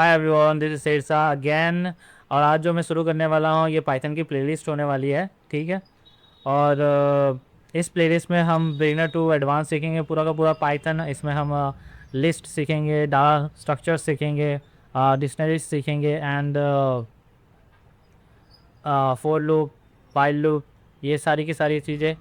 Hi everyone, this is Shershah again. और आज जो मैं शुरू करने वाला हूँ ये पाइथन की प्लेलिस्ट होने वाली है, ठीक है। और इस प्लेलिस्ट में हम बिगिनर टू एडवांस सीखेंगे पूरा का पूरा पाइथन। इसमें हम लिस्ट सीखेंगे, डाटा स्ट्रक्चर सीखेंगे, डिक्शनरीज सीखेंगे and for loop, while loop, ये सारी की सारी चीज़ें।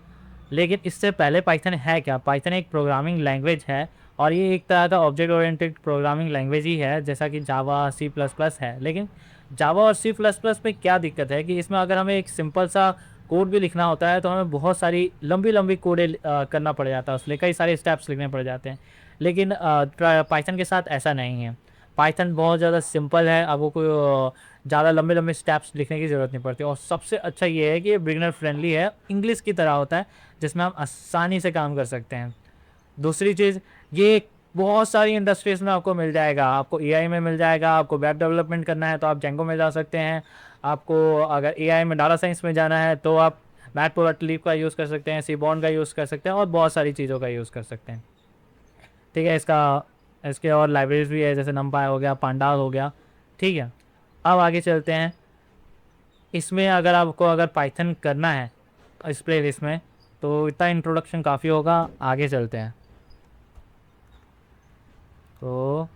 लेकिन इससे पहले पाइथन है क्या? पाइथन एक प्रोग्रामिंग लैंग्वेज है और ये एक तरह का ऑब्जेक्ट ओरिएंटेड प्रोग्रामिंग लैंग्वेज ही है, जैसा कि जावा, सी प्लस प्लस है। लेकिन जावा और सी प्लस प्लस में क्या दिक्कत है कि इसमें अगर हमें एक सिंपल सा कोड भी लिखना होता है तो हमें बहुत सारी लंबी लंबी कोडें करना पड़ जाता है, उसमें कई सारे स्टेप्स लिखने पड़ जाते हैं। लेकिन पाइथन के साथ ऐसा नहीं है। पाइथन बहुत ज़्यादा सिंपल है, आपको कोई ज़्यादा लंबे लंबे स्टेप्स लिखने की ज़रूरत नहीं पड़ती। और सबसे अच्छा ये है कि ये बिगिनर फ्रेंडली है, इंग्लिश की तरह होता है, जिसमें हम आसानी से काम कर सकते हैं। दूसरी चीज़, ये बहुत सारी इंडस्ट्रीज़ में आपको मिल जाएगा। आपको एआई में मिल जाएगा, आपको वेब डेवलपमेंट करना है तो आप जेंगो में जा सकते हैं। आपको अगर एआई में डाटा साइंस में जाना है तो आप मैटप्लोट्लिब का यूज़ कर सकते हैं, सीबॉर्न का यूज़ कर सकते हैं और बहुत सारी चीज़ों का यूज़ कर सकते हैं, ठीक है। इसके और लाइब्रेरीज भी है, जैसे नमपाई हो गया, पांडाल हो गया, ठीक है। अब आगे चलते हैं। इसमें अगर आपको अगर पाइथन करना है इस प्ले लिस्ट में तो इतना इंट्रोडक्शन काफ़ी होगा। आगे चलते हैं। तो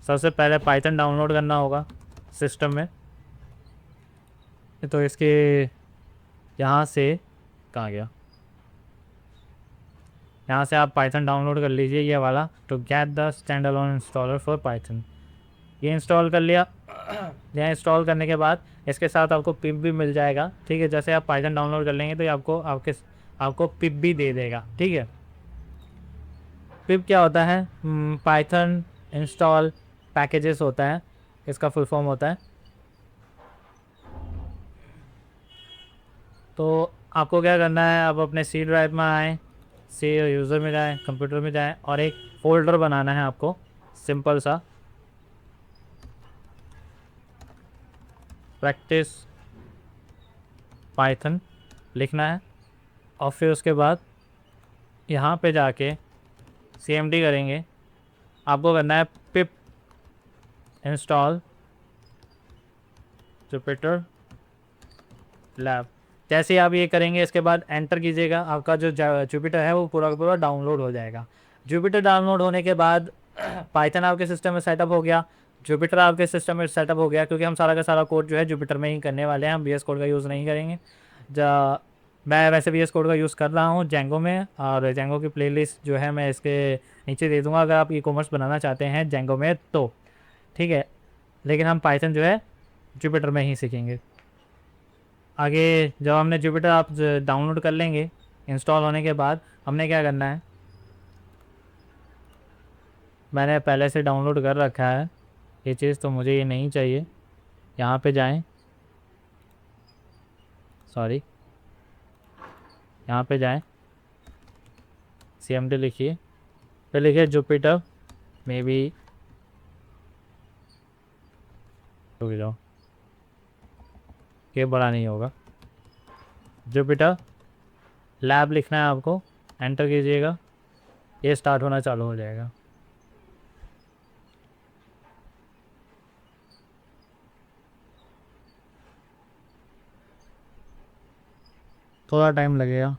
सबसे पहले पाइथन डाउनलोड करना होगा सिस्टम में। तो इसके यहाँ से, कहाँ गया, यहाँ से आप पाइथन डाउनलोड कर लीजिए, ये वाला, to get the stand alone installer for Python. ये इंस्टॉल कर लिया। यहाँ इंस्टॉल करने के बाद इसके साथ आपको पिप भी मिल जाएगा, ठीक है। जैसे आप पाइथन डाउनलोड कर लेंगे तो ये आपको पिप भी दे देगा, ठीक है। पिप क्या होता है? पाइथन इंस्टॉल पैकेजेस होता है, इसका फुल फॉर्म होता है। तो आपको क्या करना है, आप अपने सी ड्राइव में आएँ, सी यूज़र में जाएँ, कंप्यूटर में जाएँ और एक फ़ोल्डर बनाना है आपको, सिंपल सा, प्रैक्टिस पाइथन लिखना है। और फिर उसके बाद यहाँ पे जाके cmd करेंगे। आपको करना है पिप इंस्टॉल जुपिटर लैब। जैसे ही आप ये करेंगे इसके बाद एंटर कीजिएगा, आपका जो जुपिटर है वो पूरा का पूरा डाउनलोड हो जाएगा। जुपिटर डाउनलोड होने के बाद पाइथन आपके सिस्टम में सेटअप हो गया, जुपिटर आपके सिस्टम में सेटअप हो गया। क्योंकि हम सारा का सारा कोड जो है जुपिटर में ही करने वाले हैं, हम VS कोड का यूज़ नहीं करेंगे। मैं वैसे VS कोड का यूज़ कर रहा हूँ जेंगो में, और जेंगो की प्लेलिस्ट जो है मैं इसके नीचे दे दूँगा अगर आप ई कॉमर्स बनाना चाहते हैं जेंगो में तो, ठीक है। लेकिन हम पाइथन जो है जुपिटर में ही सीखेंगे। आगे जब हमने जुपिटर आप डाउनलोड कर लेंगे, इंस्टॉल होने के बाद हमने क्या करना है, मैंने पहले से डाउनलोड कर रखा है ये चीज़, तो मुझे ये नहीं चाहिए। यहाँ पे जाएं, सॉरी, यहाँ पे जाएं, cmd लिखिए, फिर लिखिए जुपिटर, मे बी, रुक जाओ, ये बड़ा नहीं होगा, जुपिटर लैब लिखना है आपको, एंटर कीजिएगा, ये स्टार्ट होना चालू हो जाएगा। थोड़ा टाइम लगेगा।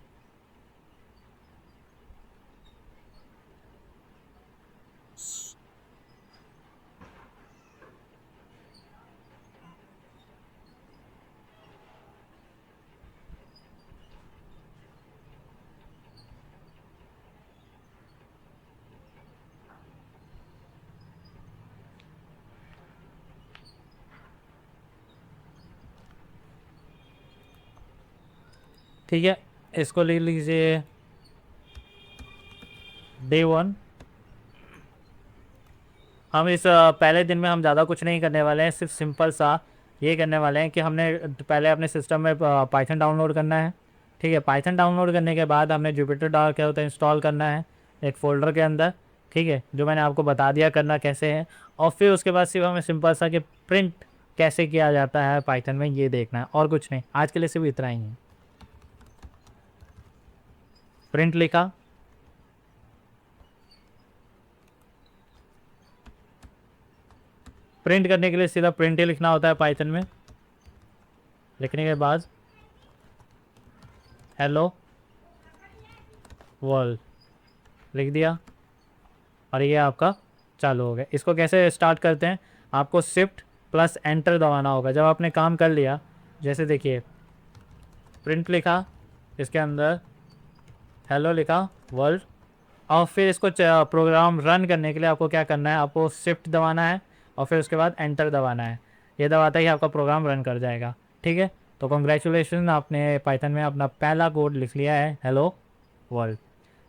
ठीक है, इसको ले लीजिए डे 1। हम इस पहले दिन में हम ज़्यादा कुछ नहीं करने वाले हैं, सिर्फ सिंपल सा ये करने वाले हैं कि हमने पहले अपने सिस्टम में पाइथन डाउनलोड करना है, ठीक है। पाइथन डाउनलोड करने के बाद हमने जुपिटर डाल क्या होता है इंस्टॉल करना है एक फ़ोल्डर के अंदर, ठीक है, जो मैंने आपको बता दिया करना कैसे है। और फिर उसके बाद सिर्फ हमें सिंपल सा कि प्रिंट कैसे किया जाता है पाइथन में ये देखना है, और कुछ नहीं। आज के लिए सिर्फ इतना ही है। प्रिंट लिखा, प्रिंट करने के लिए सीधा प्रिंट ही लिखना होता है पाइथन में। लिखने के बाद हेलो वर्ल्ड लिख दिया और ये आपका चालू हो गया। इसको कैसे स्टार्ट करते हैं, आपको शिफ्ट प्लस एंटर दबाना होगा जब आपने काम कर लिया। जैसे देखिए प्रिंट लिखा, इसके अंदर हेलो लिखा वर्ल्ड, और फिर इसको प्रोग्राम रन करने के लिए आपको क्या करना है, आपको शिफ्ट दबाना है और फिर उसके बाद एंटर दबाना है। ये दबाता ही आपका प्रोग्राम रन कर जाएगा। ठीक है, तो कॉन्ग्रेचुलेशन, आपने पाइथन में अपना पहला कोड लिख लिया है हेलो वर्ल्ड।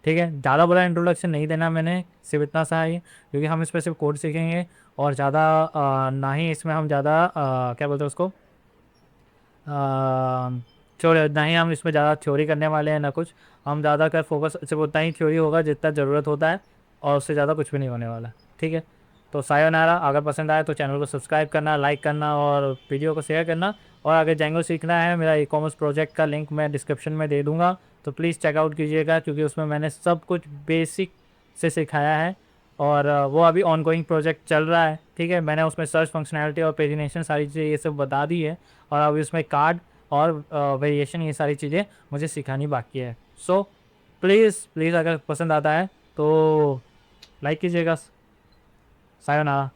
ठीक है, ज़्यादा बड़ा इंट्रोडक्शन नहीं देना मैंने, सिर्फ इतना सा है क्योंकि हम इस पर सिर्फ कोड सीखेंगे और ज़्यादा ना ही इसमें हम ज़्यादा क्या बोलते हैं उसको थ्योरी, ना ही हम इसमें ज़्यादा थ्योरी करने वाले हैं ना कुछ। हम ज़्यादातर फोकस सिर्फ उतना ही थ्योरी होगा जितना ज़रूरत होता है और उससे ज़्यादा कुछ भी नहीं होने वाला। ठीक है, तो सायोनारा। अगर पसंद आए तो चैनल को सब्सक्राइब करना, लाइक करना और वीडियो को शेयर करना। और अगर जेंगो सीखना है, मेरा ई-कॉमर्स प्रोजेक्ट का लिंक मैं डिस्क्रिप्शन में दे दूँगा, तो प्लीज़ चेकआउट कीजिएगा क्योंकि उसमें मैंने सब कुछ बेसिक से सिखाया है और वो अभी ऑनगोइंग प्रोजेक्ट चल रहा है। ठीक है, मैंने उसमें सर्च फंक्शनैलिटी और पेजिनेशन सारी चीज़ें ये सब बता दी है और अभी उसमें कार्ड और वेरिएशन ये सारी चीज़ें मुझे सिखानी बाकी है। सो प्लीज़ अगर पसंद आता है तो लाइक कीजिएगा। सायोनारा।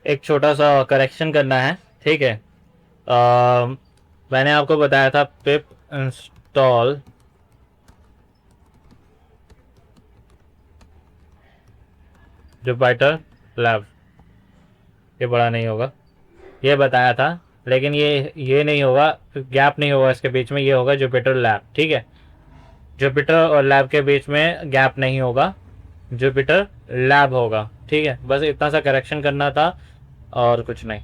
एक छोटा सा करेक्शन करना है। ठीक है, मैंने आपको बताया था पिप इंस्टॉल जुपिटर लैब, ये बड़ा नहीं होगा, ये बताया था, लेकिन ये नहीं होगा, गैप नहीं होगा इसके बीच में, ये होगा जुपिटर लैब। ठीक है, जुपिटर और लैब के बीच में गैप नहीं होगा, जुपिटर लैब होगा। ठीक है, बस इतना सा करेक्शन करना था और कुछ नहीं।